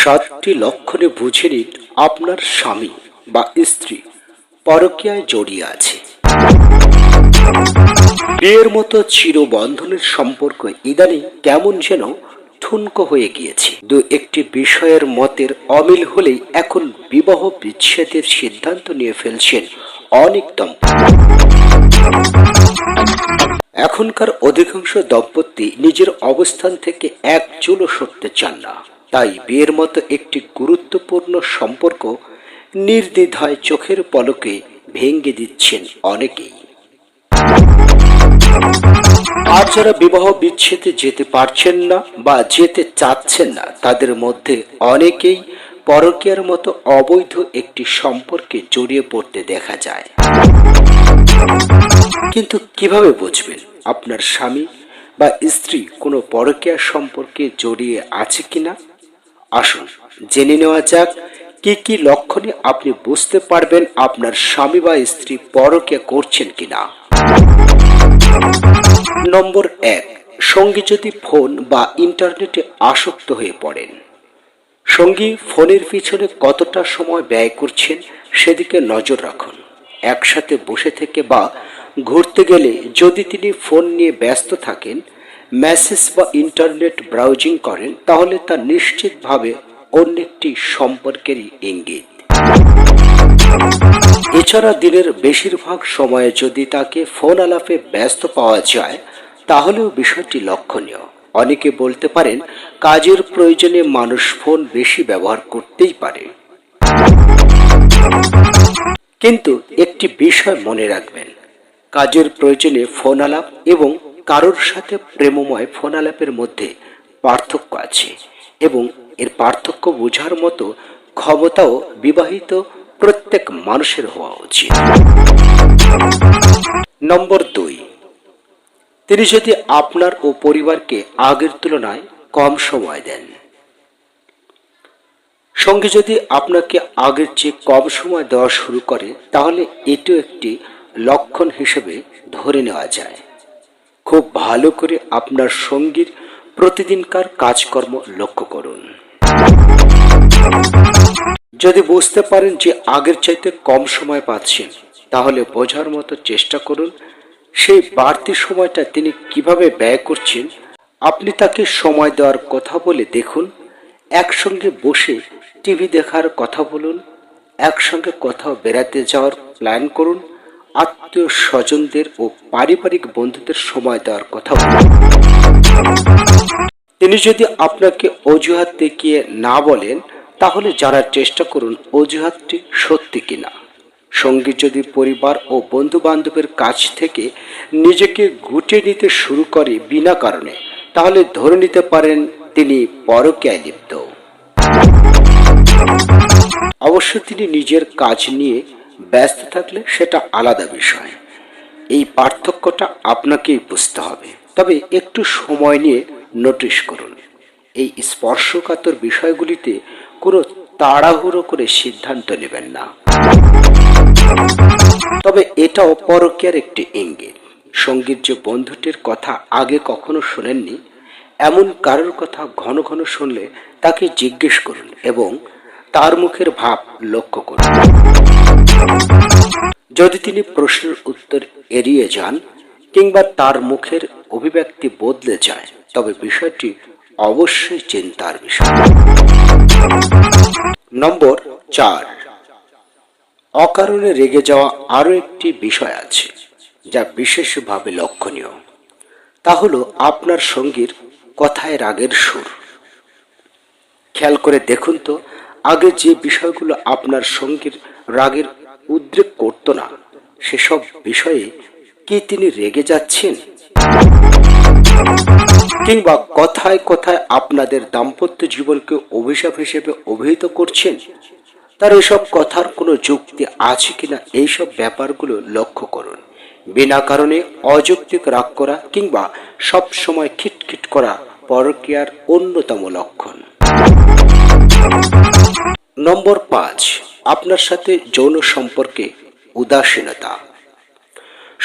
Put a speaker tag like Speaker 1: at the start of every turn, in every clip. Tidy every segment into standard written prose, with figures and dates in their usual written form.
Speaker 1: 7টি লক্ষণে বুঝে নিন আপনার স্বামী বা স্ত্রী পরকীয়ায় জড়িয়ে আছে। বিয়ের মতো চিরবন্ধনের সম্পর্ক ইদানিং কেমন যেন ঠুনকো হয়ে গিয়েছে। দু একটি বিষয়ের মতের অমিল হলেই এখন বিবাহ বিচ্ছেদের সিদ্ধান্ত নিয়ে ফেলছেন অনেক দম্পতি। এখনকার অধিকাংশ দম্পতি নিজের অবস্থান থেকে এক চুলও সরতে চান না। তাই বিয়ের মতো একটি গুরুত্বপূর্ণ সম্পর্ক নির্দ্বিধায় চোখের পলকে ভেঙে দিচ্ছেন অনেকেই। আর যারা বিবাহ বিচ্ছেদে যেতে পারছেন না বা যেতে চাচ্ছেন না, তাদের মধ্যে অনেকেই পরকীয়ার মতো অবৈধ একটি সম্পর্কে জড়িয়ে পড়তে দেখা যায়। কিন্তু কিভাবে বুঝবেন আপনার স্বামী বা স্ত্রী কোনো পরকীয়া সম্পর্কে জড়িয়ে আছে কিনা? আসুন জেনে নেওয়া যাক কি কি লক্ষণে আপনি বুঝতে পারবেন আপনার স্বামী বা স্ত্রী পরকীয়া করছেন কিনা। নম্বর 1, সঙ্গী যদি ফোন বা ইন্টারনেটে আসক্ত হয়ে পড়েন। সঙ্গী ফোনের পিছনে কতটা সময় ব্যয় করছেন সেদিকে নজর রাখুন। একসাথে বসে থেকে বা ঘুরতে গেলে যদি তিনি ফোন নিয়ে ব্যস্ত থাকেন, মেসেজ বা ইন্টারনেট ব্রাউজিং করেন, তাহলে তা নিশ্চিতভাবে অন্য একটি সম্পর্কেরই ইঙ্গিত। এছাড়া দিনের বেশিরভাগ সময়ে যদি তাকে ফোন আলাপে ব্যস্ত পাওয়া যায়, তাহলেও বিষয়টি লক্ষণীয়। অনেকে বলতে পারেন কাজের প্রয়োজনে মানুষ ফোন বেশি ব্যবহার করতেই পারে। কিন্তু একটি বিষয় মনে রাখবেন, কাজের প্রয়োজনে ফোন আলাপ এবং কারোর সাথে প্রেমময় ফোন আলাপের মধ্যে পার্থক্য আছে এবং এর পার্থক্য বোঝার মতো ক্ষমতাও বিবাহিত প্রত্যেক মানুষের হওয়া উচিত। নম্বর 2, তিনি যদি আপনার ও পরিবারকে আগের তুলনায় কম সময় দেন। সঙ্গী যদি আপনাকে আগের চেয়ে কম সময় দেওয়া শুরু করে, তাহলে এটিও একটি লক্ষণ হিসেবে ধরে নেওয়া যায়। খুব ভালো করে আপনার সঙ্গীর প্রতিদিনকার কাজকর্ম লক্ষ্য করুন। যদি বুঝতে পারেন যে আগের চাইতে কম সময় পাচ্ছেন, তাহলে বোঝার মতো চেষ্টা করুন সেই বাড়তি সময়টা তিনি কিভাবে ব্যয় করছেন। আপনি তাকে সময় দেওয়ার কথা বলে দেখুন, একসঙ্গে বসে টিভি দেখার কথা বলুন, একসঙ্গে কোথাও বেড়াতে যাওয়ার প্ল্যান করুন, আত্মীয় স্বজনদের ও পারিবারিক বন্ধুদের সময় দেওয়ার কথা বলুন। তিনি যদি আপনাকে অজুহাত দেখিয়ে না বলেন, তাহলে জানার চেষ্টা করুন অজুহাতটি সত্যি কিনা। সঙ্গী যদি পরিবার ও বন্ধু বান্ধবের কাছ থেকে নিজেকে গুটিয়ে নিতে শুরু করে বিনা কারণে, তাহলে ধরে নিতে পারেন তিনি পরকীয়ায় লিপ্ত। অবশ্য তিনি নিজের কাজ নিয়ে ব্যস্ত থাকলে সেটা আলাদা বিষয়। এই পার্থক্যটা আপনাকেই বুঝতে হবে। তবে একটু সময় নিয়ে নোটিশ করুন। এই স্পর্শকাতর বিষয়গুলিতে কোনো তাড়াহুড়ো করে সিদ্ধান্ত নেবেন না। তবে এটাও পরকীয়ার একটি ইঙ্গিত। সঙ্গীর যে বন্ধুটির কথা আগে কখনো শোনেননি, এমন কারোর কথা ঘন ঘন শুনলে তাকে জিজ্ঞেস করুন এবং তার মুখের ভাব লক্ষ্য করুন। যদি তিনি প্রশ্নের উত্তর এড়িয়ে যান কিংবা তার মুখের অভিব্যক্তি বদলে যায়, তবে বিষয়টি অবশ্যই চিন্তার বিষয়। নম্বর 4, অকারণে রেগে যাওয়া আরও একটি বিষয় আছে যা বিশেষভাবে লক্ষণীয়। তা হলো আপনার সঙ্গীর কথায় রাগের সুর। খেয়াল করে দেখুন তো, আগে যে বিষয়গুলো আপনার সঙ্গীর রাগের উদ্রেক করত না, সেসব বিষয়ে কি তিনি রেগে যাচ্ছেন? কিংবা কথায় কথায় আপনাদের দাম্পত্য জীবনকে অভিশাপ হিসেবে অভিহিত করছেন? তার এসব কথার কোনো যুক্তি আছে কিনা, এইসব ব্যাপারগুলো লক্ষ্য করুন। বিনা কারণে অযৌক্তিক রাগ করা কিংবা সব সময় খিটখিট করা পরকীয়ার অন্যতম লক্ষণ। নম্বর 5, আপনার সাথে যৌন সম্পর্কে উদাসীনতা।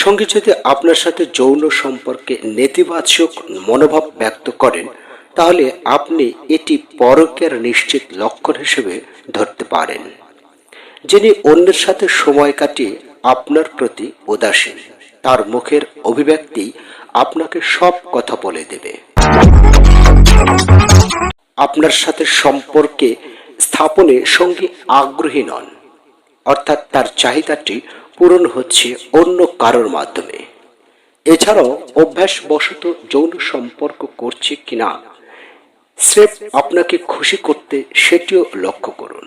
Speaker 1: সঙ্গী যদি আপনার সাথে যৌন সম্পর্কে নেতিবাচক মনোভাব ব্যক্ত করেন, তাহলে আপনি এটি পরকীয়ার নিশ্চিত লক্ষণ হিসেবে ধরতে পারেন। যিনি অন্যের সাথে সময় কাটিয়ে আপনার প্রতি উদাসীন, তার মুখের অভিব্যক্তি আপনাকে সব কথা বলে দেবে। আপনার সাথে সম্পর্কে স্থাপনে সঙ্গী আগ্রহী নন, অর্থাৎ তার চাহিদাটি পূরণ হচ্ছে অন্য কারোর মাধ্যমে। এছাড়াও অভ্যাসবশত যৌন সম্পর্ক করছে কিনা স্রেফ আপনাকে খুশি করতে, সেটিও লক্ষ্য করুন।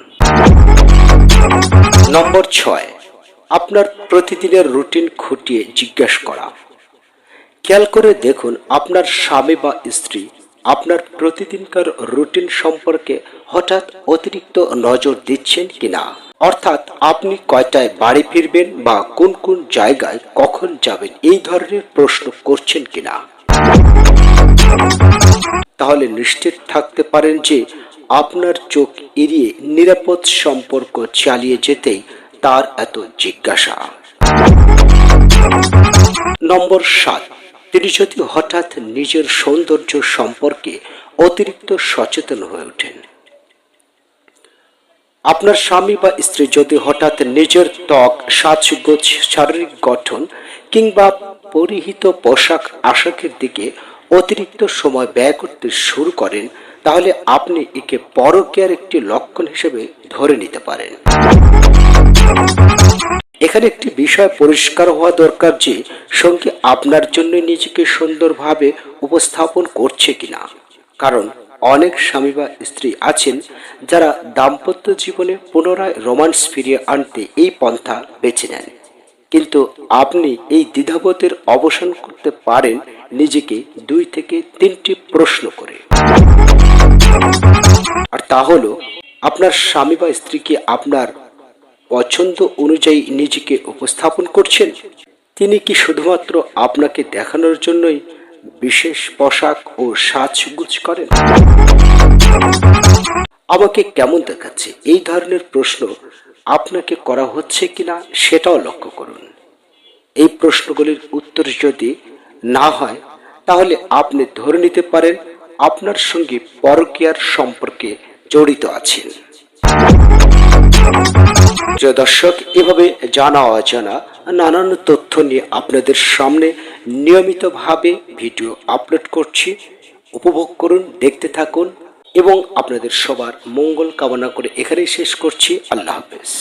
Speaker 1: নম্বর 6, আপনার প্রতিদিনের রুটিন খুঁটিয়ে জিজ্ঞাসা করা। খেয়াল করে দেখুন আপনার স্বামী বা স্ত্রী আপনার প্রতিদিনকার রুটিন সম্পর্কে হঠাৎ অতিরিক্ত নজর দিচ্ছেন কিনা। অর্থাৎ আপনি কয়টায় বাড়ি ফিরবেন বা কোন কোন জায়গায় কখন যাবেন, এই ধরনের প্রশ্ন করছেন কিনা। তাহলে নিশ্চিত থাকতে পারেন যে আপনার চোখ এড়িয়ে নিরাপদ সম্পর্ক চালিয়ে যেতেই তার এত জিজ্ঞাসা। নম্বর 7, তিনি যদি হঠাৎ নিজের সৌন্দর্য সম্পর্কে অতিরিক্ত সচেতন হয়ে ওঠেন। আপনার স্বামী বা স্ত্রী যদি হঠাৎ নিজের ত্বক, সাজগোজ, শারীরিক গঠন কিংবা পরিহিত পোশাক আশাকের দিকে অতিরিক্ত সময় ব্যয় করতে শুরু করেন, তাহলে আপনি একে পরকীয়ার একটি লক্ষণ হিসেবে ধরে নিতে পারেন। এখানে একটি বিষয় পরিষ্কার হওয়া দরকার যে সঙ্গী আপনার জন্য নিজেকে সুন্দরভাবে উপস্থাপন করছে কিনা। কারণ অনেক স্বামী বা স্ত্রী আছেন যারা দাম্পত্য জীবনে পুনরায় রোমান্স ফিরিয়ে আনতে এই পন্থা বেছে নেন, কিন্তু আপনি এই দ্বিধাবোধের অবসান করতে পারেন নিজেকে 2 থেকে 3টি প্রশ্ন করে। আর তা হলো, আপনার স্বামী বা স্ত্রী কি আপনার পছন্দ অনুযায়ী নিজেকে উপস্থাপন করছেন? তিনি কি শুধুমাত্র আপনাকে দেখানোর জন্যই বিশেষ পোশাক ও সাজগোজ করেন? আমাকে কেমন দেখাচ্ছে, এই ধরনের প্রশ্ন আপনাকে করা হচ্ছে কিনা সেটাও লক্ষ্য করুন। এই প্রশ্নগুলির উত্তর যদি না হয়, তাহলে আপনি ধরে নিতে পারেন আপনার সঙ্গে পরকীয়ার সম্পর্কে জড়িত আছেন। প্রিয় দর্শক, এভাবে জানা অজানা নানান তথ্য নিয়ে আপনাদের সামনে নিয়মিতভাবে ভিডিও আপলোড করছি। উপভোগ করুন, দেখতে থাকুন এবং আপনাদের সবার মঙ্গল কামনা করে এখানেই শেষ করছি। আল্লাহ হাফেজ।